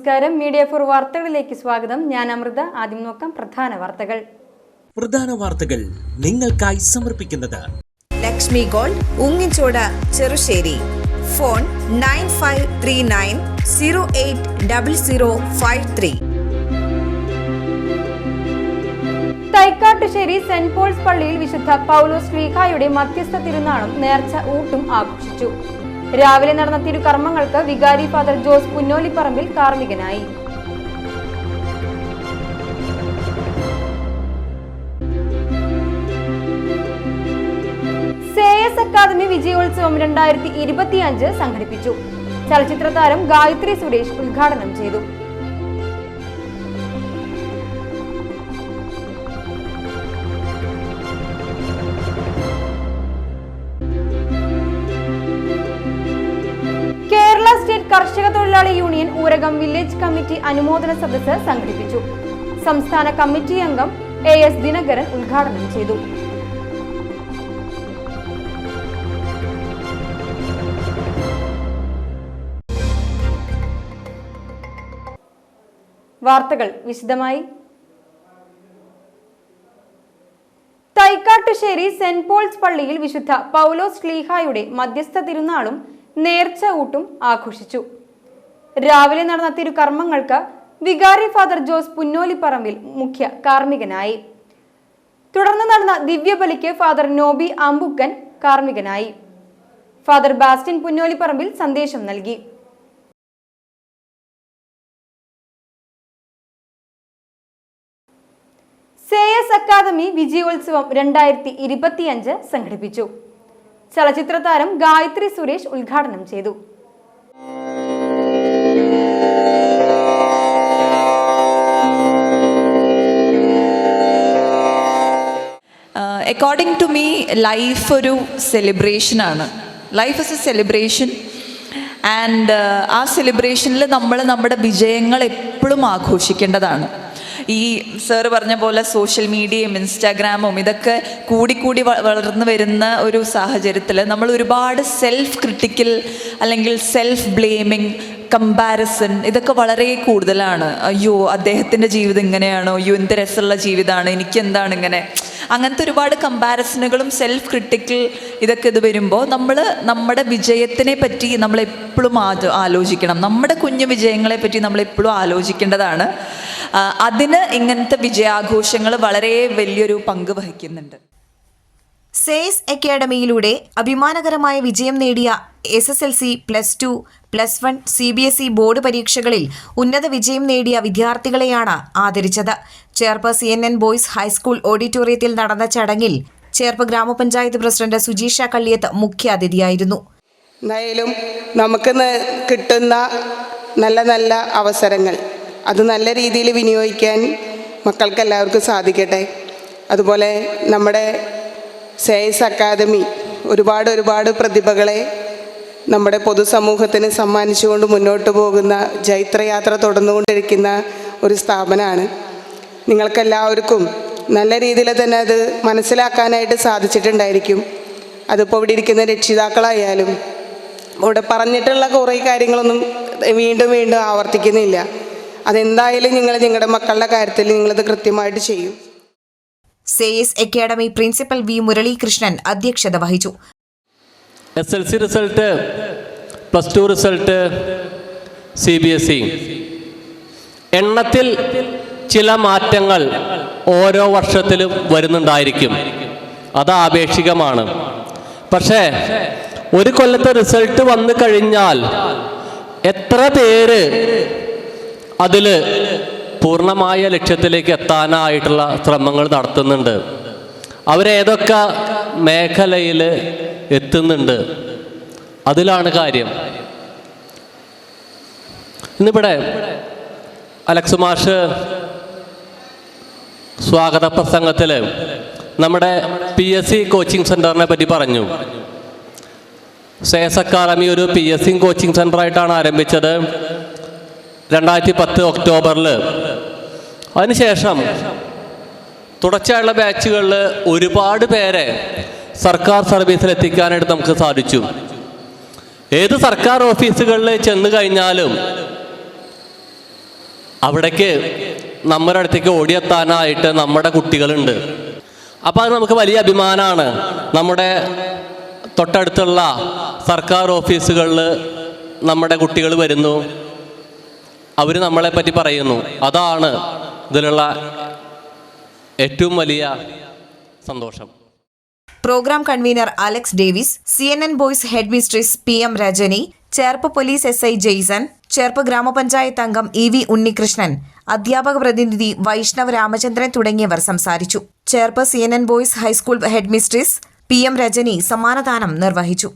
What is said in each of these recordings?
നമസ്കാരം. Media for വാർത്തകളിലേക്ക് സ്വാഗതം. ഞാൻ അമൃത. ആദ്യം നോക്കാം പ്രധാന വാർത്തകൾ നിങ്ങൾക്കായി സമർപ്പിക്കുന്നത് ലക്ഷ്മി ഗോൾഡ്, ഉങ്ങിച്ചോട്, Cherussery. Phone 9539080053. Thaikkattussery saint Paul's പള്ളിയിൽ വിശുദ്ധ പൗലോസ് ശ്ലീഹായുടെ മധ്യസ്ഥ തിരുനാളും നേർച്ച ഊട്ടും ആഘോഷിച്ചു. രാവിലെ നടന്ന തിരുകർമ്മങ്ങൾക്ക് വികാരി father Jose Punnoliparambil കാർമ്മികനായി. CS academy വിജയോത്സവം 2025 സംഘടിപ്പിച്ചു. ചലച്ചിത്ര താരം ഗായത്രി സുരേഷ് ഉദ്ഘാടനം ചെയ്തു. കേരള സ്റ്റേറ്റ് കർഷക തൊഴിലാളി യൂണിയൻ ഊരകം വില്ലേജ് കമ്മിറ്റി അനുമോദന സദസ്സ് സംഘടിപ്പിച്ചു. സംസ്ഥാന കമ്മിറ്റി അംഗം AS ദിനകരൻ ഉദ്ഘാടനം ചെയ്തു. വാർത്തകൾ വിശദമായി. തൈക്കാട്ടുശ്ശേരി സെന്റ് പോൾസ് പള്ളിയിൽ വിശുദ്ധ പൗലോസ് ശ്ലീഹായുടെ മധ്യസ്ഥ തിരുനാളും നേർച്ച ഊട്ടും ആഘോഷിച്ചു. രാവിലെ നടന്ന തിരുകർമ്മങ്ങൾക്ക് വികാരി ഫാദർ ജോസ് പുന്നോലിപ്പറമ്പിൽ മുഖ്യ കാർമ്മികനായി. തുടർന്ന് നടന്ന ദിവ്യബലിക്ക് ഫാദർ നോബി അമ്പുക്കൻ കാർമ്മികനായി. ഫാദർ ബാസ്റ്റിൻ പുന്നോലിപ്പറമ്പിൽ സന്ദേശം നൽകി. CS അക്കാദമി വിജയോത്സവം 2025 സംഘടിപ്പിച്ചു. ചലച്ചിത്ര താരം ഗായത്രി സുരേഷ് ഉദ്ഘാടനം ചെയ്തു. അക്കോർഡിംഗ് ടു മീ ലൈഫ് ഒരു സെലിബ്രേഷനാണ്. Life is a celebration and ആ സെലിബ്രേഷനിൽ നമ്മൾ നമ്മുടെ വിജയങ്ങൾ എപ്പോഴും ആഘോഷിക്കേണ്ടതാണ്. ഈ സാറ് പറഞ്ഞ പോലെ സോഷ്യൽ മീഡിയയും ഇൻസ്റ്റാഗ്രാമും ഇതൊക്കെ കൂടി വളർന്നു വരുന്ന ഒരു സാഹചര്യത്തിൽ നമ്മൾ ഒരുപാട് സെൽഫ് ക്രിട്ടിക്കൽ അല്ലെങ്കിൽ സെൽഫ് ബ്ലെയിമിങ്, കമ്പാരിസൺ ഇതൊക്കെ വളരെ കൂടുതലാണ്. അയ്യോ അദ്ദേഹത്തിൻ്റെ ജീവിതം ഇങ്ങനെയാണോ, അയ്യോ എന്ത് രസമുള്ള ജീവിതമാണ്, എനിക്കെന്താണ് ഇങ്ങനെ, അങ്ങനത്തെ ഒരുപാട് കമ്പാരിസണുകളും സെൽഫ് ക്രിട്ടിക്കൽ ഇതൊക്കെ ഇത് വരുമ്പോൾ നമ്മൾ നമ്മുടെ വിജയത്തിനെ പറ്റി നമ്മളെപ്പോഴും ആലോചിക്കണം. നമ്മുടെ കുഞ്ഞു വിജയങ്ങളെ പറ്റി നമ്മളെപ്പോഴും ആലോചിക്കേണ്ടതാണ്. അതിന് ഇങ്ങനത്തെ വിജയാഘോഷങ്ങൾ വളരെ വലിയൊരു പങ്ക് വഹിക്കുന്നുണ്ട്. CS അക്കാഡമിയിലൂടെ അഭിമാനകരമായ വിജയം നേടിയ SSLC, +2, +1, CBSE ബോർഡ് പരീക്ഷകളിൽ ഉന്നത വിജയം നേടിയ വിദ്യാർത്ഥികളെയാണ് ആദരിച്ചത്. ചേർപ്പ് CNN ബോയ്സ് ഹൈസ്കൂൾ ഓഡിറ്റോറിയത്തിൽ നടന്ന ചടങ്ങിൽ ചേർപ്പ് ഗ്രാമപഞ്ചായത്ത് പ്രസിഡന്റ് സുജീഷ കള്ളിയത്ത് മുഖ്യാതിഥിയായിരുന്നു. എന്തായാലും നമുക്ക് കിട്ടുന്ന നല്ല നല്ല അവസരങ്ങൾ അത് നല്ല രീതിയിൽ വിനിയോഗിക്കാൻ മക്കൾക്ക് എല്ലാവർക്കും സാധിക്കട്ടെ. അതുപോലെ നമ്മുടെ CS അക്കാദമി ഒരുപാട് പ്രതിഭകളെ നമ്മുടെ പൊതുസമൂഹത്തിന് സമ്മാനിച്ചുകൊണ്ട് മുന്നോട്ട് പോകുന്ന ജൈത്രയാത്ര തുടർന്നുകൊണ്ടിരിക്കുന്ന ഒരു സ്ഥാപനമാണ്. നിങ്ങൾക്കെല്ലാവർക്കും നല്ല രീതിയിൽ തന്നെ അത് മനസ്സിലാക്കാനായിട്ട് സാധിച്ചിട്ടുണ്ടായിരിക്കും. അതിപ്പോൾ ഇവിടെ ഇരിക്കുന്ന രക്ഷിതാക്കളായാലും ഇവിടെ പറഞ്ഞിട്ടുള്ള കുറേ കാര്യങ്ങളൊന്നും വീണ്ടും ആവർത്തിക്കുന്നില്ല. അതെന്തായാലും നിങ്ങളുടെ മക്കളുടെ കാര്യത്തിൽ നിങ്ങളത് കൃത്യമായിട്ട് ചെയ്യും. CS academy principal V Muralikrishnan അധ്യക്ഷത വഹിച്ചു. SLC റിസൾട്ട്, +2 റിസൾട്ട്, CBSE എണ്ണത്തിൽ ചില മാറ്റങ്ങൾ ഓരോ വർഷത്തിലും വരുന്നുണ്ടായിരിക്കും. അത് ആപേക്ഷികമാണ്. പക്ഷേ ഒരു കൊല്ലത്തെ റിസൾട്ട് വന്നു കഴിഞ്ഞാൽ എത്ര പേര് അതിൽ പൂർണ്ണമായ ലക്ഷ്യത്തിലേക്ക് എത്താനായിട്ടുള്ള ശ്രമങ്ങൾ നടത്തുന്നുണ്ട്, അവരേതൊക്കെ മേഖലയിൽ എത്തുന്നുണ്ട്, അതിലാണ് കാര്യം. ഇന്നിവിടെ അലക്സ് മാഷ് സ്വാഗത പ്രസംഗത്തിൽ നമ്മുടെ PSC കോച്ചിങ് സെൻ്ററിനെ പറ്റി പറഞ്ഞു. CS അക്കാദമി ഒരു PSC കോച്ചിങ് സെൻ്ററായിട്ടാണ് ആരംഭിച്ചത് 2010 ഒക്ടോബറിൽ. അതിനുശേഷം തുടർച്ചയായുള്ള ബാച്ചുകളിൽ ഒരുപാട് പേരെ സർക്കാർ സർവീസിൽ എത്തിക്കാനായിട്ട് നമുക്ക് സാധിച്ചു. ഏത് സർക്കാർ ഓഫീസുകളിൽ ചെന്ന് കഴിഞ്ഞാലും അവിടേക്ക് നമ്മുടെ അടുത്തേക്ക് ഓടിയെത്താനായിട്ട് നമ്മുടെ കുട്ടികളുണ്ട്. അപ്പോൾ അത് നമുക്ക് വലിയ അഭിമാനമാണ്. നമ്മുടെ തൊട്ടടുത്തുള്ള സർക്കാർ ഓഫീസുകളിൽ നമ്മുടെ കുട്ടികൾ വരുന്നു, അവർ നമ്മളെ പറ്റി പറയുന്നു. അതാണ് ഇതിലുള്ള ഏറ്റവും വലിയ സന്തോഷം. Program convener Alex Davis, CNN boys headmistress PM Rajani, Cherpu police SI Jason, Cherpu ഗ്രാമപഞ്ചായത്ത് അംഗം EV ഉണ്ണികൃഷ്ണൻ, അധ്യാപക പ്രതിനിധി വൈഷ്ണവ് രാമചന്ദ്രൻ തുടങ്ങിയവർ സംസാരിച്ചു. Cherpu CNN boys high school headmistress PM Rajani സമ്മാനദാനം നിർവഹിച്ചു.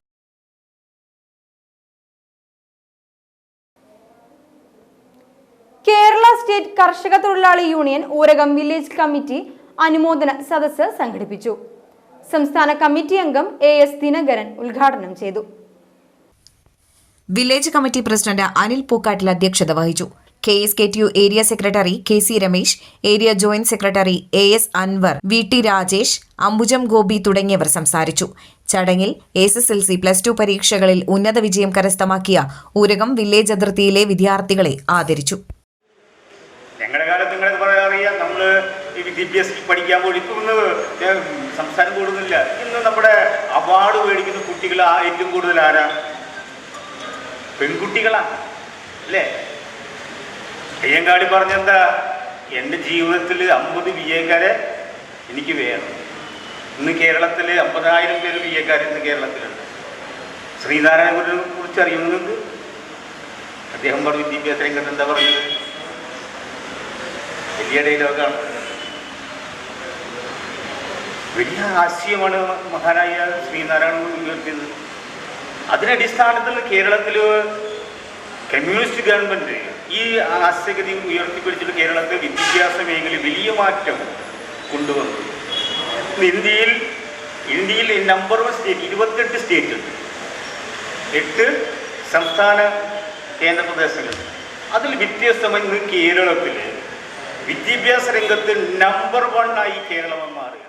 കേരള സ്റ്റേറ്റ് കർഷക തൊഴിലാളി യൂണിയൻ ഊരകം വില്ലേജ് കമ്മിറ്റി അനുമോദന സദസ്സ് സംഘടിപ്പിച്ചു. സംസ്ഥാന കമ്മിറ്റി അംഗം AS ദിനകരൻ ഉദ്ഘാടനം ചെയ്തു. Village committee president Anil Pookkattil അധ്യക്ഷത വഹിച്ചു. KSKTU area secretary KC Ramesh, area joint secretary AS Anwar, VT Rajesh, Ambujam Gopi തുടങ്ങിയവർ സംസാരിച്ചു. ചടങ്ങിൽ SSLC +2 പരീക്ഷകളിൽ ഉന്നത വിജയം കരസ്ഥമാക്കിയ ഊരകം വില്ലേജ് അതിർത്തിയിലെ വിദ്യാർത്ഥികളെ ആദരിച്ചു. ഞങ്ങളുടെ കാലത്ത് നിങ്ങളത് പറയാറിയാം, നമ്മൾ ഈ വിദ്യാഭ്യാസത്തിൽ പഠിക്കാൻ പോയി ഇപ്പം ഇന്ന് സംസ്ഥാനം കൂടുന്നില്ല. ഇന്ന് നമ്മുടെ അവാർഡ് മേടിക്കുന്ന കുട്ടികൾ ഏറ്റവും കൂടുതൽ ആരാ? പെൺകുട്ടികളാണ് അല്ലേ? അയ്യങ്കാളി പറഞ്ഞെന്താ, എൻ്റെ ജീവിതത്തിൽ 50 വിജയക്കാരെ എനിക്ക് വേണം. ഇന്ന് കേരളത്തിൽ 50,000 പേര് വിജയക്കാർ ഇന്ന് കേരളത്തിലുണ്ട്. ശ്രീനാരായണ ഗുരുവിനെ കുറിച്ച് അറിയുന്നുണ്ട്. അദ്ദേഹം പറഞ്ഞു വിദ്യാഭ്യാസ രംഗത്ത് എന്താ പറഞ്ഞത്? വലിയ ഡയലോഗാണ്, വലിയ ആശയമാണ് മഹാനായ ശ്രീനാരായണ ഗുരു ഉയർത്തിയത്. അതിനടിസ്ഥാനത്തിൽ കേരളത്തിൽ കമ്മ്യൂണിസ്റ്റ് ഗവൺമെൻറ് ഈ ആശയഗതി ഉയർത്തിപ്പിടിച്ചിട്ട് കേരളത്തിൽ വിദ്യാഭ്യാസ മേഖലയിൽ വലിയ മാറ്റം കൊണ്ടുവന്നു. ഇന്ത്യയിൽ നമ്പർ 1 സ്റ്റേറ്റ് 28 സ്റ്റേറ്റ് ഉണ്ട്, 8 സംസ്ഥാന കേന്ദ്രപ്രദേശങ്ങളുണ്ട്. അതിൽ വ്യത്യസ്തമായി ഇന്ന് കേരളത്തിൽ വിദ്യാഭ്യാസ രംഗത്ത് നമ്പർ 1 ആയി കേരളം മാറുക.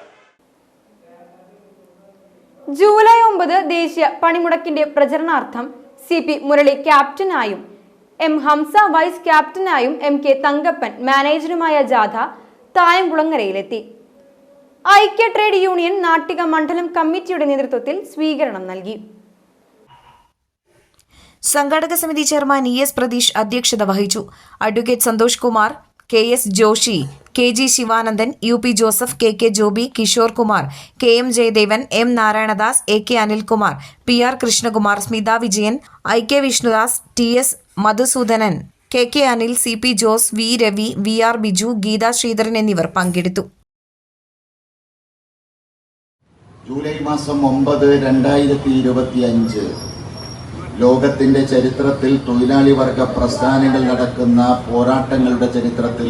ജൂലൈ 9 ദേശീയ പണിമുടക്കിന്റെ പ്രചരണാർത്ഥം CP മുരളി ക്യാപ്റ്റനായും M ഹംസ വൈസ് ക്യാപ്റ്റനായും MK തങ്കപ്പൻ മാനേജറുമായ ജാഥ തായംകുളങ്ങരയിലെത്തി. ഐക്യ ട്രേഡ് യൂണിയൻ നാട്ടിക മണ്ഡലം കമ്മിറ്റിയുടെ നേതൃത്വത്തിൽ സ്വീകരണം നൽകി. സംഘാടക സമിതി ചെയർമാൻ ES പ്രതീഷ് അധ്യക്ഷത വഹിച്ചു. Advocate Santhosh Kumar, KS Joshi, KG Sivanandan, UP Joseph, KK Jobi, Kishore Kumar, KM Jayadevan, M Narayanadas, AK Anilkumar, PR Krishnakumar, Smitha Vijayan, IK Vishnudas, TS Madhusudanan, KK Anil, CP Jose, V Ravi, VR Biju, Geetha Sreedharan എന്നിവർ പങ്കെടുത്തു. ജൂലൈ മാസം 9, 2025 ലോകത്തിന്റെ ചരിത്രത്തിൽ തൊഴിലാളി വർഗ പ്രസ്ഥാനങ്ങൾ നടക്കുന്ന പോരാട്ടങ്ങളുടെ ചരിത്രത്തിൽ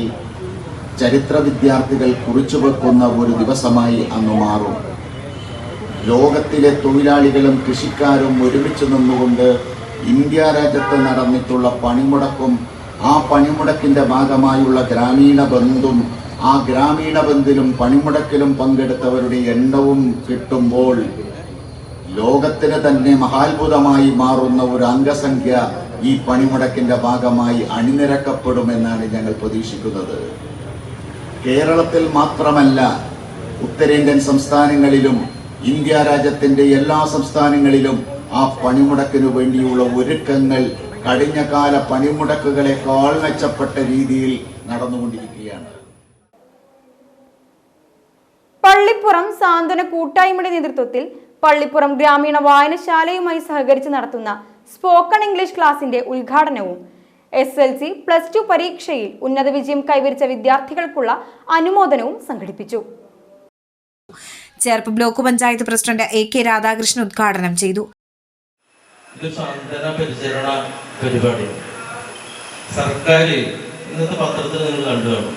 ചരിത്ര വിദ്യാർത്ഥികൾ കുറിച്ചുവെക്കുന്ന ഒരു ദിവസമായി അന്ന് മാറും. ലോകത്തിലെ തൊഴിലാളികളും കൃഷിക്കാരും ഒരുമിച്ച് നിന്നുകൊണ്ട് ഇന്ത്യ രാജ്യത്ത് നടന്നിട്ടുള്ള പണിമുടക്കും ആ പണിമുടക്കിന്റെ ഭാഗമായുള്ള ഗ്രാമീണ ബന്ധും ആ ഗ്രാമീണ ബന്ധിലും പണിമുടക്കിലും പങ്കെടുത്തവരുടെ എണ്ണവും കിട്ടുമ്പോൾ ലോകത്തിന് തന്നെ മഹാത്ഭുതമായി മാറുന്ന ഒരു അംഗസംഖ്യ ഈ പണിമുടക്കിന്റെ ഭാഗമായി അണിനിരക്കപ്പെടുമെന്നാണ് ഞങ്ങൾ പ്രതീക്ഷിക്കുന്നത്. കേരളത്തിൽ മാത്രമല്ല, ഉത്തരേന്ത്യൻ സംസ്ഥാനങ്ങളിലും ഇന്ത്യ രാജ്യത്തിന്റെ എല്ലാ സംസ്ഥാനങ്ങളിലും ആ പണിമുടക്കിനു വേണ്ടിയുള്ള ഒരുക്കങ്ങൾ കഴിഞ്ഞ കാല പണിമുടക്കുകളെക്കാൾ മെച്ചപ്പെട്ട രീതിയിൽ നടന്നുകൊണ്ടിരിക്കുകയാണ്. പള്ളിപ്പുറം സാന്ത്വന കൂട്ടായ്മയുടെ നേതൃത്വത്തിൽ പള്ളിപ്പുറം ഗ്രാമീണ വായനശാലയുമായി സഹകരിച്ച് നടത്തുന്ന സ്പോക്കൺ ഇംഗ്ലീഷ് ക്ലാസിന്റെ ഉദ്ഘാടനവും SLC +2 പരീക്ഷയിൽ ഉന്നത വിജയം കൈവരിച്ച വിദ്യാർത്ഥികൾക്കുള്ള അനുമോദനവും സംഘടിപ്പിച്ചു. Cherpu block panchayat president AK Radhakrishnan ഉദ്ഘാടനം ചെയ്തു. പരിചരണ പരിപാടി സർക്കാർ ഇന്നത്തെ പത്രത്തിൽ നിങ്ങൾ കണ്ടു കാണും.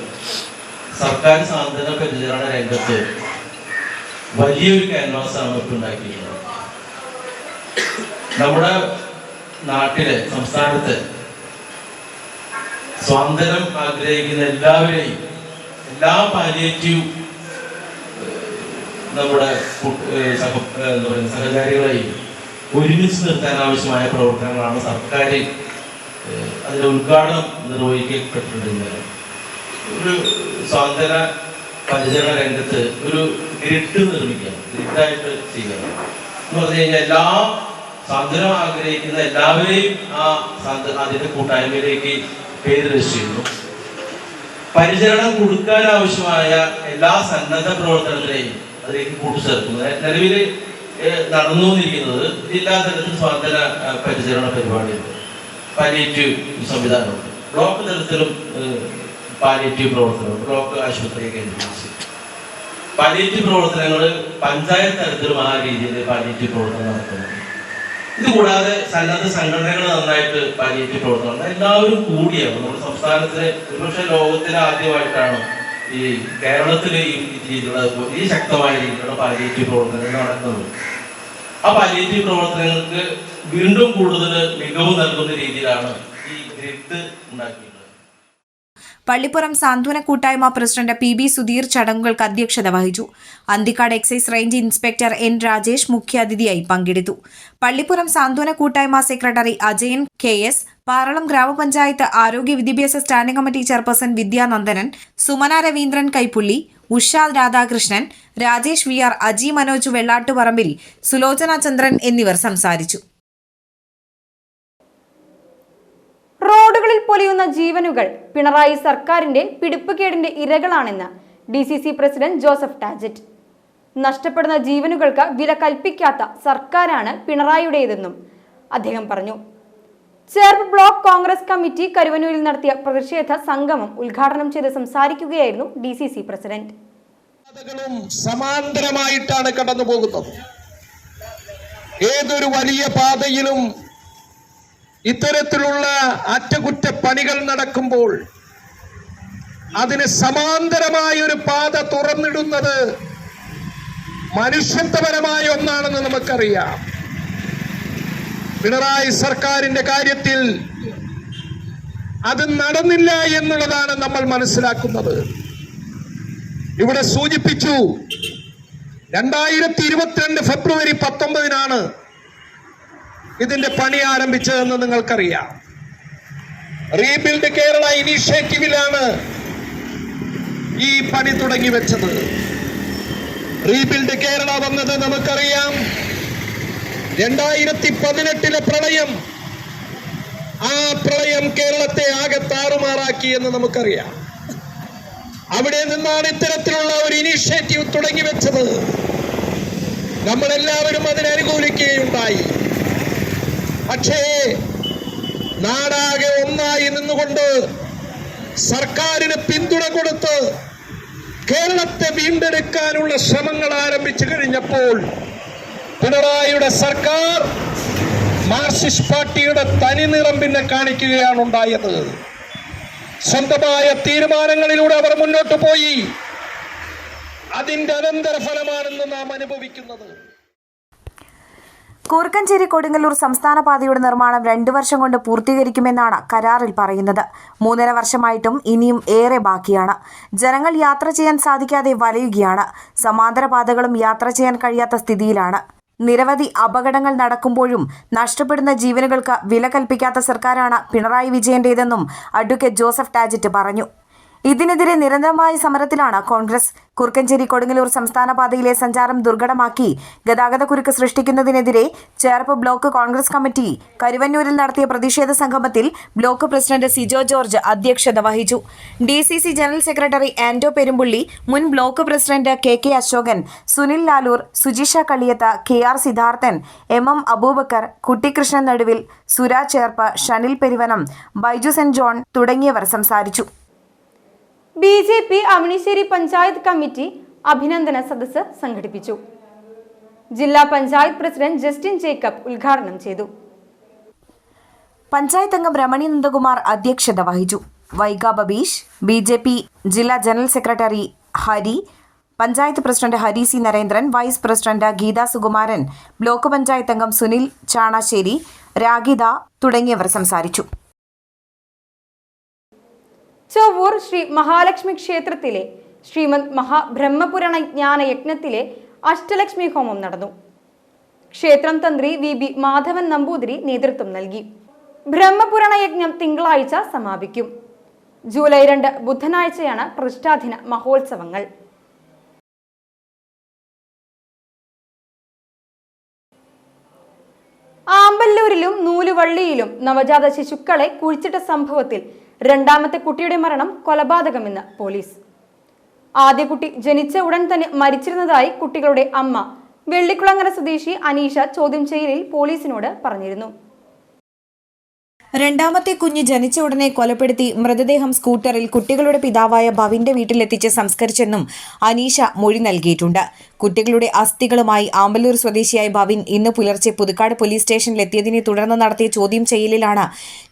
സർക്കാർ സാന്ത്വന പരിചരണ രംഗത്ത് വലിയൊരു ക്യാൻവാസാണ് ഇപ്പോൾ ഉണ്ടാക്കിയിട്ടുള്ളത്. നമ്മുടെ നാട്ടിലെ സംസ്ഥാനത്ത് സ്വാതന്ത്ര്യം ആഗ്രഹിക്കുന്ന എല്ലാവരെയും, എല്ലാ പാലിയേറ്റീവ് നമ്മുടെ സഹചാരികളെയും ഒരുമിച്ച് നിർത്താൻ ആവശ്യമായ പ്രവർത്തനങ്ങളാണ് സർക്കാർ അതിൻ്റെ ഉദ്ഘാടനം നിർവഹിക്കപ്പെട്ടിട്ടുണ്ട്. ഇന്നലെ ഒരു സ്വാതന്ത്ര്യ പരിചരണ രംഗത്ത് ഒരു ഗ്രിഡ് നിർമ്മിക്കണം, ഗ്രിഡായിട്ട് ചെയ്യണം എന്ന് പറഞ്ഞു കഴിഞ്ഞാൽ എല്ലാ സ്വാതന്ത്ര്യം ആഗ്രഹിക്കുന്ന എല്ലാവരെയും അതിൻ്റെ കൂട്ടായ്മയിലേക്ക് പേര് രജിസ്റ്റർ ചെയ്യുന്നു. പരിചരണം കൊടുക്കാൻ ആവശ്യമായ എല്ലാ സന്നദ്ധ പ്രവർത്തനങ്ങളെയും അതിലേക്ക് കൂട്ടിച്ചേർക്കുന്നു. നിലവിൽ നടന്നുകൊണ്ടിരിക്കുന്നത് ജില്ലാ തലത്തിൽ സ്വാതന്ത്ര്യ പരിചരണ പരിപാടിയുണ്ട്, പാലിയേറ്റീവ് സംവിധാനമുണ്ട്, ബ്ലോക്ക് തലത്തിലും പാലിയേറ്റീവ് പ്രവർത്തനമുണ്ട്, ബ്ലോക്ക് ആശുപത്രിയെ കേന്ദ്രീകരിച്ച് പാലിയേറ്റീവ് പ്രവർത്തനങ്ങൾ പഞ്ചായത്ത് തലത്തിലും ആ രീതിയിൽ പാലിയേറ്റീവ് പ്രവർത്തനം നടത്തുന്നുണ്ട്. ഇതുകൂടാതെ സന്നദ്ധ സംഘടനകൾ നന്നായിട്ട് പാലിയേറ്റീവ് പ്രവർത്തനം എല്ലാവരും കൂടിയാണ്. നമ്മുടെ സംസ്ഥാനത്തിന് ഒരുപക്ഷെ ലോകത്തിലെ ആദ്യമായിട്ടാണ് ഈ കേരളത്തിൽ ഈ രീതിയിലുള്ള ഈ ശക്തമായ രീതിയിലുള്ള പാലിയേറ്റീവ് പ്രവർത്തനങ്ങൾ നടക്കുന്നത്. ആ പാലിയേറ്റീവ് പ്രവർത്തനങ്ങൾക്ക് വീണ്ടും കൂടുതൽ മികവ് നൽകുന്ന രീതിയിലാണ് ഈ ഗ്രിഡ് ഉണ്ടാക്കിയിട്ടുള്ളത്. പള്ളിപ്പുറം സാന്ത്വന കൂട്ടായ്മ പ്രസിഡന്റ് PB സുധീർ ചടങ്ങുകൾക്ക് അധ്യക്ഷത വഹിച്ചു. Anthikad excise range inspector N Rajesh മുഖ്യാതിഥിയായി പങ്കെടുത്തു. പള്ളിപ്പുറം സാന്ത്വന കൂട്ടായ്മ സെക്രട്ടറി അജയൻ KS, പാറളം ഗ്രാമപഞ്ചായത്ത് ആരോഗ്യ വിദ്യാഭ്യാസ standing committee chairperson Vidyanandanan, Sumana Raveendran Kaippully, Usha Radhakrishnan, Rajesh VR, Aji Manoj Vellattuparambil, Sulochana Chandran എന്നിവർ സംസാരിച്ചു. റോഡുകളിൽ പൊലിയുന്ന ജീവനുകൾ പിണറായി സർക്കാരിന്റെ പിടിപ്പുകേടിന്റെ ഇരകളാണെന്ന് DCC പ്രസിഡന്റ് ജോസഫ് ടാജറ്റ്. നഷ്ടപ്പെടുന്ന ജീവനുകൾക്ക് വില കൽപ്പിക്കാത്ത സർക്കാരാണ് പിണറായിയുടേതെന്നും അദ്ദേഹം പറഞ്ഞു. ചേർപ്പ് ബ്ലോക്ക് കോൺഗ്രസ് കമ്മിറ്റി കരുവന്നൂരിൽ നടത്തിയ പ്രതിഷേധ സംഗമം ഉദ്ഘാടനം ചെയ്ത് സംസാരിക്കുകയായിരുന്നു DCC പ്രസിഡന്റ്. സമാന്തരമായിട്ടാണ് കടന്നു പോകുന്നത്. ഏതൊരു വലിയ പാതയിലും ഇത്തരത്തിലുള്ള അറ്റകുറ്റപ്പണികൾ നടക്കുമ്പോൾ അതിന് സമാന്തരമായ ഒരു പാത തുറന്നിടുന്നത് മനുഷ്യത്വപരമായ ഒന്നാണെന്ന് നമുക്കറിയാം. പിണറായി സർക്കാരിന്റെ കാര്യത്തിൽ അത് നടന്നില്ല എന്നുള്ളതാണ് നമ്മൾ മനസ്സിലാക്കുന്നത്. ഇവിടെ സൂചിപ്പിച്ചു, 2022 ഫെബ്രുവരി 19 ഇതിന്റെ പണി ആരംഭിച്ചതെന്ന് നിങ്ങൾക്കറിയാം. റീബിൽഡ് കേരള ഇനീഷ്യേറ്റീവിലാണ് ഈ പണി തുടങ്ങി വെച്ചത്. റീബിൽഡ് കേരള വന്നത് നമുക്കറിയാം 2018 പ്രളയം. ആ പ്രളയം കേരളത്തെ ആകെ താറുമാറാക്കി എന്ന് നമുക്കറിയാം. അവിടെ നിന്നാണ് ഇത്തരത്തിലുള്ള ഒരു ഇനീഷ്യേറ്റീവ് തുടങ്ങി വെച്ചത്. നമ്മളെല്ലാവരും അതിനെ അനുകൂലിക്കുകയുണ്ടായി. പക്ഷേ നാടാകെ ഒന്നായി നിന്നുകൊണ്ട് സർക്കാരിന് പിന്തുണ കൊടുത്ത് കേരളത്തെ വീണ്ടെടുക്കാനുള്ള ശ്രമങ്ങൾ ആരംഭിച്ചു കഴിഞ്ഞപ്പോൾ പിണറായിയുടെ സർക്കാർ മാർക്സിസ്റ്റ് പാർട്ടിയുടെ തനിനിറം പിന്നെ കാണിക്കുകയാണ് ഉണ്ടായത്. സ്വന്തമായ തീരുമാനങ്ങളിലൂടെ അവർ മുന്നോട്ട് പോയി. അതിന്റെ അനന്തരഫലമാണെന്ന് നാം അനുഭവിക്കുന്നത്. കൂർക്കഞ്ചേരി കൊടുങ്ങല്ലൂർ സംസ്ഥാന പാതയുടെ നിർമ്മാണം 2 വർഷം കൊണ്ട് പൂർത്തീകരിക്കുമെന്നാണ് കരാറിൽ പറയുന്നത്. 3.5 വർഷമായിട്ടും ഇനിയും ഏറെ ബാക്കിയാണ്. ജനങ്ങൾ യാത്ര ചെയ്യാൻ സാധിക്കാതെ വലയുകയാണ്. സമാന്തര പാതകളും യാത്ര ചെയ്യാൻ കഴിയാത്ത സ്ഥിതിയിലാണ്. നിരവധി അപകടങ്ങൾ നടക്കുമ്പോഴും നഷ്ടപ്പെടുന്ന ജീവനുകൾക്ക് വില കൽപ്പിക്കാത്ത സർക്കാരാണ് പിണറായി വിജയന്റേതെന്നും അഡ്വക്കേറ്റ് ജോസഫ് ടാജറ്റ് പറഞ്ഞു. ഇതിനെതിരെ നിരന്തരമായ സമരത്തിലാണ് കോൺഗ്രസ്. കുറുക്കഞ്ചേരി കൊടുങ്ങല്ലൂർ സംസ്ഥാന പാതയിലെ സഞ്ചാരം ദുർഘടമാക്കി ഗതാഗതക്കുരുക്ക് സൃഷ്ടിക്കുന്നതിനെതിരെ ചേർപ്പ് ബ്ലോക്ക് കോൺഗ്രസ് കമ്മിറ്റി കരുവന്നൂരിൽ നടത്തിയ പ്രതിഷേധ സംഗമത്തിൽ ബ്ലോക്ക് പ്രസിഡന്റ് സിജോ ജോർജ് അധ്യക്ഷത വഹിച്ചു. DCC general secretary Anto Perumbulli, മുൻ block president KK Asokan, Sunil Lalur, Sujisha Kaliyath, KR Siddharthan, MM Aboobacker, Kuttikrishnan Naduvil, Sura Cherpu, Shanil Peruvanam, Baiju saint John തുടങ്ങിയവർ സംസാരിച്ചു. BJP അവണിശ്ശേരി പഞ്ചായത്ത് കമ്മിറ്റി അഭിനന്ദന സദസ്സ് സംഘടിപ്പിച്ചു. ജില്ലാ പഞ്ചായത്ത് പ്രസിഡന്റ് ജസ്റ്റിൻ ജേക്കബ് ഉദ്ഘാടനം ചെയ്തു. പഞ്ചായത്ത് അംഗം രമണി നന്ദകുമാർ അധ്യക്ഷത വഹിച്ചു. വൈഗ ബബീഷ്, BJP ജില്ലാ general secretary Hari, panchayat president Hari C Narendran, vice president Geetha Sukumaran, block panchayat അംഗം സുനിൽ ചാണാശ്ശേരി, രാഗിത തുടങ്ങിയവർ സംസാരിച്ചു. ചൊവ്വൂർ ശ്രീ മഹാലക്ഷ്മി ക്ഷേത്രത്തിലെ ശ്രീമദ് മഹാബ്രഹ്മപുരാണ ജ്ഞാന യജ്ഞത്തിലെ അഷ്ടലക്ഷ്മി ഹോമം നടന്നു. ക്ഷേത്രം തന്ത്രി VB മാധവൻ നമ്പൂതിരി നേതൃത്വം നൽകി. ബ്രഹ്മപുരാണ യജ്ഞം തിങ്കളാഴ്ച സമാപിക്കും. ജൂലൈ 2 ബുധനാഴ്ചയാണ് പ്രതിഷ്ഠാദിന മഹോത്സവങ്ങൾ. ആമ്പല്ലൂരിലും നൂലുവള്ളിയിലും നവജാത ശിശുക്കളെ കുഴിച്ചിട്ട സംഭവത്തിൽ രണ്ടാമത്തെ കുട്ടിയുടെ മരണം കൊലപാതകമെന്ന് പോലീസ്. ആദ്യ കുട്ടി ജനിച്ച ഉടൻ തന്നെ മരിച്ചിരുന്നതായി കുട്ടികളുടെ അമ്മ വെള്ളിക്കുളങ്ങര സ്വദേശി അനീഷ ചോദ്യം ചെയ്യലിൽ പോലീസിനോട് പറഞ്ഞിരുന്നു. രണ്ടാമത്തെ കുഞ്ഞ് ജനിച്ച ഉടനെ കൊലപ്പെടുത്തി മൃതദേഹം സ്കൂട്ടറിൽ കുട്ടികളുടെ പിതാവായ ഭവിന്റെ വീട്ടിലെത്തിച്ച് സംസ്കരിച്ചെന്നും അനീഷ മൊഴി നൽകിയിട്ടുണ്ട്. കുട്ടികളുടെ അസ്ഥികളുമായി ആമ്പല്ലൂർ സ്വദേശിയായ ഭവിൻ ഇന്ന് പുലർച്ചെ പുതുക്കാട് പോലീസ് സ്റ്റേഷനിലെത്തിയതിനെ തുടർന്ന് നടത്തിയ ചോദ്യം ചെയ്യലിലാണ്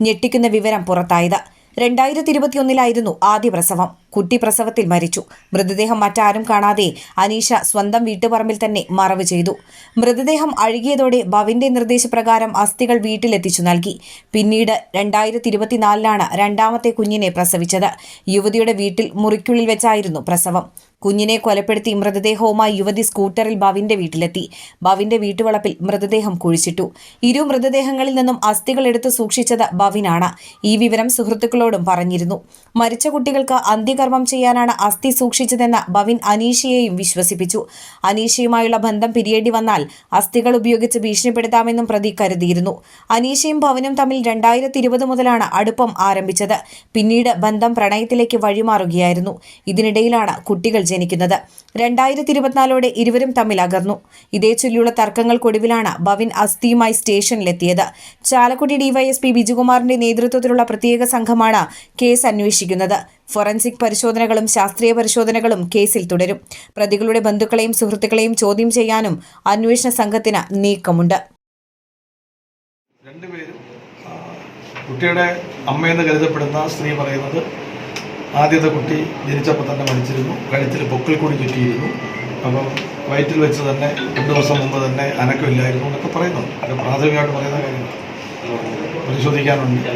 ഞെട്ടിക്കുന്ന വിവരം പുറത്തായത്. 2021 ആദ്യ പ്രസവം. കുട്ടി പ്രസവത്തിൽ മരിച്ചു. മൃതദേഹം മറ്റാരും കാണാതെ അനീഷ സ്വന്തം വീട്ടുപറമ്പിൽ തന്നെ മറവ് ചെയ്തു. മൃതദേഹം അഴുകിയതോടെ ഭവിന്റെ നിർദ്ദേശപ്രകാരം അസ്ഥികൾ വീട്ടിലെത്തിച്ചു നൽകി. പിന്നീട് 2024 രണ്ടാമത്തെ കുഞ്ഞിനെ പ്രസവിച്ചത്. യുവതിയുടെ വീട്ടിൽ മുറിക്കുള്ളിൽ വെച്ചായിരുന്നു പ്രസവം. കുഞ്ഞിനെ കൊലപ്പെടുത്തി മൃതദേഹവുമായി യുവതി സ്കൂട്ടറിൽ ഭവിന്റെ വീട്ടിലെത്തി. ഭവിന്റെ വീട്ടുവളപ്പിൽ മൃതദേഹം കുഴിച്ചിട്ടു. ഇരു മൃതദേഹങ്ങളിൽ നിന്നും അസ്ഥികൾ എടുത്ത് സൂക്ഷിച്ചത് ഭവിനാണ്. ഈ വിവരം സുഹൃത്തുക്കളോടും പറഞ്ഞിരുന്നു. മരിച്ച കുട്ടികൾക്ക് അന്ത്യകർമ്മം ചെയ്യാനാണ് അസ്ഥി സൂക്ഷിച്ചതെന്ന് ഭവിൻ അനീഷയെയും വിശ്വസിപ്പിച്ചു. അനീഷയുമായുള്ള ബന്ധം പിരിയേണ്ടി വന്നാൽ അസ്ഥികൾ ഉപയോഗിച്ച് ഭീഷണിപ്പെടുത്താമെന്നും പ്രതി കരുതിയിരുന്നു. അനീഷയും ഭവനും തമ്മിൽ 2020 മുതലാണ് അടുപ്പം ആരംഭിച്ചത്. പിന്നീട് ബന്ധം പ്രണയത്തിലേക്ക് വഴിമാറുകയായിരുന്നു. ഇതിനിടയിലാണ് കുട്ടികൾ ജനിക്കുന്നത്. 2024 ഇരുവരും തമ്മിൽ അകർന്നു. ഇതേ ചൊല്ലിയുള്ള തർക്കങ്ങൾക്കൊടുവിലാണ് ഭവിൻ അസ്ഥിയുമായി സ്റ്റേഷനിലെത്തിയത്. ചാലക്കുടി ഡിവൈഎസ്പി ബിജുകുമാറിന്റെ നേതൃത്വത്തിലുള്ള പ്രത്യേക സംഘമാണ് കേസ് അന്വേഷിക്കുന്നത്. ഫോറൻസിക് പരിശോധനകളും ശാസ്ത്രീയ പരിശോധനകളും കേസിൽ തുടരും. പ്രതികളുടെ ബന്ധുക്കളെയും സുഹൃത്തുക്കളെയും ചോദ്യം ചെയ്യാനും അന്വേഷണ സംഘത്തിന് നീക്കമുണ്ട്. രണ്ടുപേരും കുട്ടിയുടെ അമ്മയെന്ന് കരുതപ്പെടുന്ന സ്ത്രീ പറയുന്നത് ആദ്യത്തെ കുട്ടി ജനിച്ചപ്പോൾ തന്നെ മരിച്ചിരുന്നു. കഴുത്തിൽ പൊക്കിൾ കൂടി ചുറ്റിയിരുന്നു. അപ്പം വയറ്റിൽ വെച്ച് തന്നെ 2 ദിവസം മുമ്പ് തന്നെ അനക്കമില്ലായിരുന്നു എന്നൊക്കെ പറയുന്നുണ്ട്. അത് പ്രാഥമികമായിട്ട് പറയുന്ന കാര്യങ്ങൾ പരിശോധിക്കാനുണ്ട്.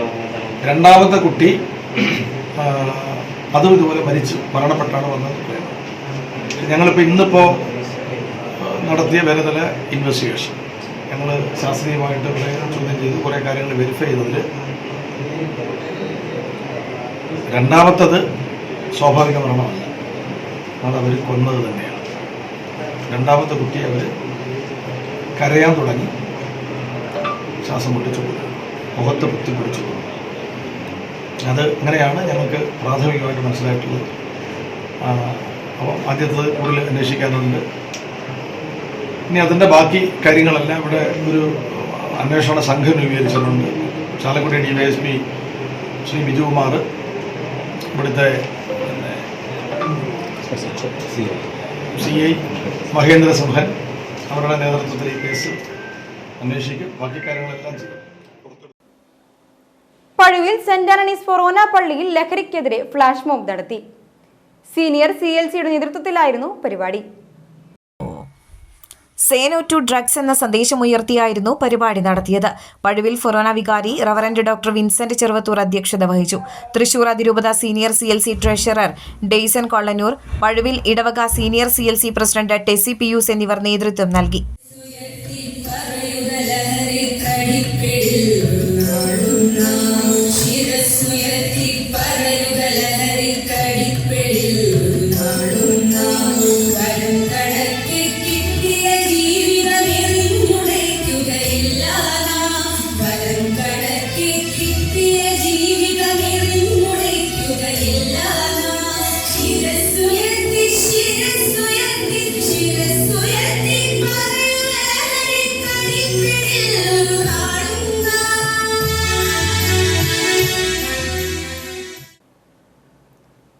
രണ്ടാമത്തെ കുട്ടി അതും ഇതുപോലെ മരണപ്പെട്ടാണ് വന്നത് പറയുന്നത്. ഞങ്ങളിപ്പോൾ ഇന്നിപ്പോൾ നടത്തിയ വേലതല ഇൻവെസ്റ്റിഗേഷൻ ഞങ്ങൾ ശാസ്ത്രീയമായിട്ട് കുറേ ചോദ്യം ചെയ്ത് കുറേ കാര്യങ്ങൾ വെരിഫൈ ചെയ്തതിൽ രണ്ടാമത്തത് സ്വാഭാവിക മരണമല്ല, അതവർ കൊന്നത് തന്നെയാണ്. രണ്ടാമത്തെ കുട്ടി അവർ കരയാൻ തുടങ്ങി, ശ്വാസം മുട്ടിച്ചു കൊടുത്തു, മുഖത്ത് കുത്തിപ്പിടിച്ചു കൊടുത്തു. അത് അങ്ങനെയാണ് ഞങ്ങൾക്ക് പ്രാഥമികമായിട്ട് മനസ്സിലായിട്ടുള്ളത്. അപ്പം ആദ്യത്തത് കൂടുതൽ അന്വേഷിക്കാനുണ്ട്. ഇനി അതിൻ്റെ ബാക്കി കാര്യങ്ങളെല്ലാം ഇവിടെ ഒരു അന്വേഷണ സംഘം രൂപീകരിച്ചിട്ടുണ്ട്. ചാലക്കുടി ഡിവൈഎസ്പി ശ്രീ ബിജുകുമാർ, ഇവിടുത്തെ CI മഹേന്ദ്ര സിംഹൻ, അവരുടെ നേതൃത്വത്തിൽ ഈ കേസ് അന്വേഷിക്കും. ബാക്കി കാര്യങ്ങളെല്ലാം ചെയ്യും. പഴുവിൽ സെന്റ് ആന്റണീസ് ഫൊറോന പള്ളിയിൽ ലഹരിക്കെതിരെ ഫ്ലാഷ് മോബ് നടത്തി. സീനിയർ CLCയുടെ നേതൃത്വത്തിലായിരുന്നു പരിപാടി. സേ നോ ടു ഡ്രഗ്സ് എന്ന സന്ദേശമുയർത്തിയായിരുന്നു പരിപാടി നടത്തിയത്. പഴുവിൽ ഫൊറോന വികാരി റവറന്റ് ഡോക്ടർ വിൻസെന്റ് ചെറുവത്തൂർ അധ്യക്ഷത വഹിച്ചു. തൃശൂർ അതിരൂപത senior CLC treasurer Dayson Kollannur, Pazhuvil ഇടവക senior CLC president Tessy Pius എന്നിവർ നേതൃത്വം നൽകി.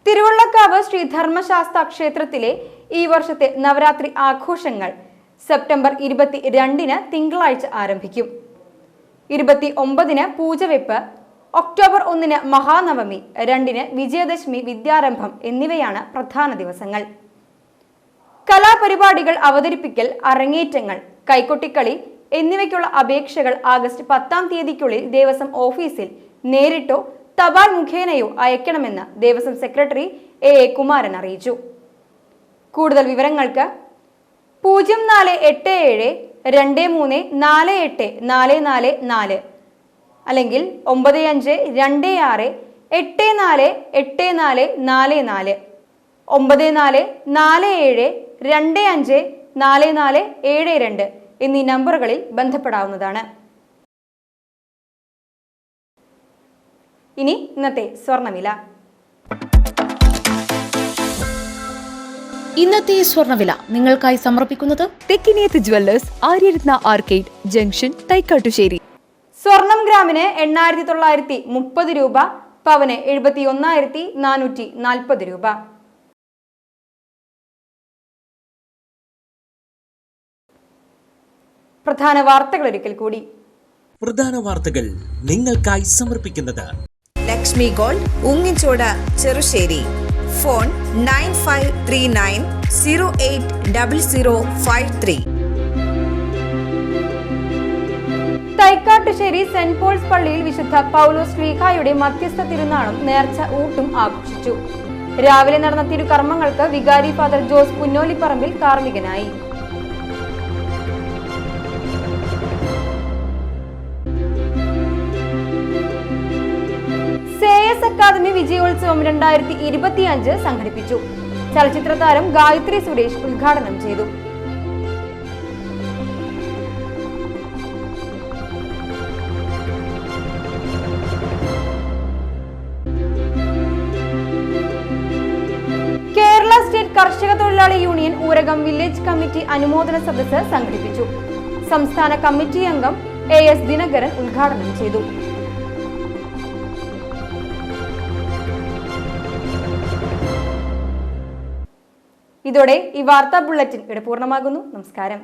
തിരുവള്ളക്കാവ് ശ്രീ ധർമ്മശാസ്ത്ര ക്ഷേത്രത്തിലെ ഈ വർഷത്തെ നവരാത്രി ആഘോഷങ്ങൾ സെപ്റ്റംബർ 22 തിങ്കളാഴ്ച ആരംഭിക്കും. 29 പൂജവെപ്പ്, ഒക്ടോബർ 1 മഹാനവമി, 2 വിജയദശമി വിദ്യാരംഭം എന്നിവയാണ് പ്രധാന ദിവസങ്ങൾ. കലാപരിപാടികൾ അവതരിപ്പിക്കൽ, അരങ്ങേറ്റങ്ങൾ, കൈകൊട്ടിക്കളി എന്നിവയ്ക്കുള്ള അപേക്ഷകൾ ആഗസ്റ്റ് 10 തീയതിക്കുള്ളിൽ ദേവസ്വം ഓഫീസിൽ നേരിട്ടോ തപാൽ മുഖേനയോ അയക്കണമെന്ന് ദേവസ്വം സെക്രട്ടറി A. കുമാരൻ അറിയിച്ചു. കൂടുതൽ വിവരങ്ങൾക്ക് 0487 23 48 444 അല്ലെങ്കിൽ 9526848444 9447254472 എന്നീ നമ്പറുകളിൽ ബന്ധപ്പെടാവുന്നതാണ്. ഇനി ഇന്നത്തെ സ്വർണ്ണവില. ഇന്നത്തെ സ്വർണ്ണവില നിങ്ങൾക്കായി സമർപ്പിക്കുന്നത് Thekkiniyath jewellers, Aryaratna arcade junction, Thaikkattussery. സ്വർണം ഗ്രാമിന് 8930 രൂപ, പവന് 71,440 രൂപ. പ്രധാന വാർത്തകൾ ഒരിക്കൽ കൂടി. പ്രധാന വാർത്തകൾ നിങ്ങൾക്കായി സമർപ്പിക്കുന്നത് ലക്ഷ്മി ഗോൾഡ്, ഉങ്ങിച്ചോട്, Cherussery. Phone 9539080053. Thaikkattussery saint Paul's പള്ളിയിൽ വിശുദ്ധ പൗലോസ് ശ്ലീഹായുടെ മധ്യസ്ഥ തിരുനാളും നേർച്ച ഊട്ടും ആഘോഷിച്ചു. രാവിലെ നടന്ന തിരുകർമ്മങ്ങൾക്ക് വികാരി ഫാദർ ജോസ് പുന്നോലിപ്പറമ്പിൽ കാർമ്മികനായി. സേയസ് അക്കാദമി വിജയോത്സവം 2025 സംഘടിപ്പിച്ചു. ചലച്ചിത്ര താരം ഗായത്രി സുരേഷ് ഉദ്ഘാടനം ചെയ്തു. കേരള സ്റ്റേറ്റ് കർഷക തൊഴിലാളി യൂണിയൻ ഊരകം വില്ലേജ് കമ്മിറ്റി അനുമോദന സദസ്സ് സംഘടിപ്പിച്ചു. സംസ്ഥാന കമ്മിറ്റി അംഗം AS ദിനകരൻ ഉദ്ഘാടനം ചെയ്തു. ഇതോടെ ഈ വാർത്താ ബുള്ളറ്റിൻ ഇവിടെ പൂർണ്ണമാകുന്നു. നമസ്കാരം.